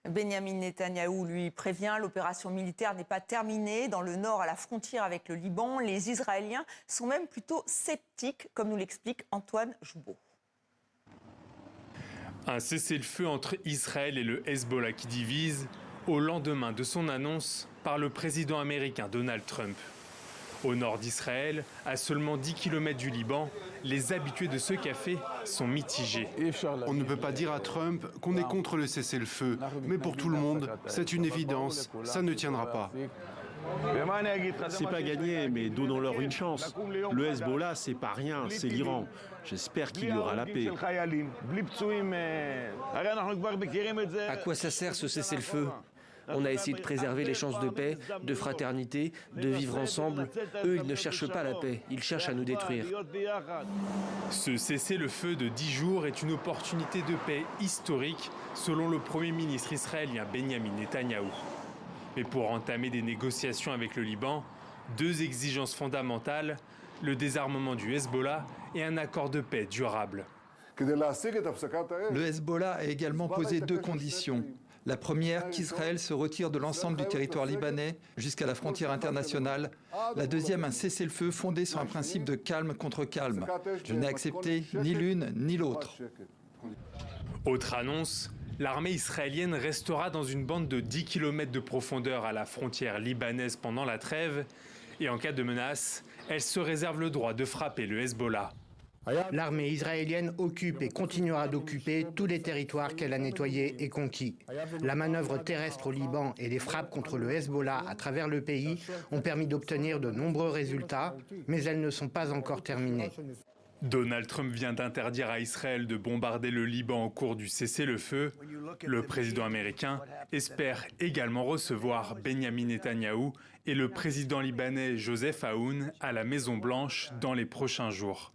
Benyamin Netanyahou, lui, prévient, l'opération militaire n'est pas terminée. Dans le nord, à la frontière avec le Liban, les Israéliens sont même plutôt sceptiques, comme nous l'explique Antoine Joubeau. Un cessez-le-feu entre Israël et le Hezbollah qui divise, au lendemain de son annonce par le président américain Donald Trump. Au nord d'Israël, à seulement 10 km du Liban, les habitués de ce café sont mitigés. On ne peut pas dire à Trump qu'on est contre le cessez-le-feu, mais pour tout le monde, c'est une évidence, ça ne tiendra pas. C'est pas gagné, mais donnons-leur une chance. Le Hezbollah, c'est pas rien, c'est l'Iran. J'espère qu'il y aura la paix. À quoi ça sert ce cessez-le-feu ? On a essayé de préserver les chances de paix, de fraternité, de vivre ensemble. Eux, ils ne cherchent pas la paix, ils cherchent à nous détruire. Ce cessez-le-feu de 10 jours est une opportunité de paix historique, selon le Premier ministre israélien Benyamin Netanyahou. Mais pour entamer des négociations avec le Liban, deux exigences fondamentales, le désarmement du Hezbollah et un accord de paix durable. Le Hezbollah a également posé deux conditions. La première, qu'Israël se retire de l'ensemble du territoire libanais jusqu'à la frontière internationale. La deuxième, un cessez-le-feu fondé sur un principe de calme contre calme. Je n'ai accepté ni l'une ni l'autre. Autre annonce, l'armée israélienne restera dans une bande de 10 km de profondeur à la frontière libanaise pendant la trêve. Et en cas de menace, elle se réserve le droit de frapper le Hezbollah. L'armée israélienne occupe et continuera d'occuper tous les territoires qu'elle a nettoyés et conquis. La manœuvre terrestre au Liban et les frappes contre le Hezbollah à travers le pays ont permis d'obtenir de nombreux résultats, mais elles ne sont pas encore terminées. Donald Trump vient d'interdire à Israël de bombarder le Liban au cours du cessez-le-feu. Le président américain espère également recevoir Benyamin Netanyahou et le président libanais Joseph Aoun à la Maison-Blanche dans les prochains jours.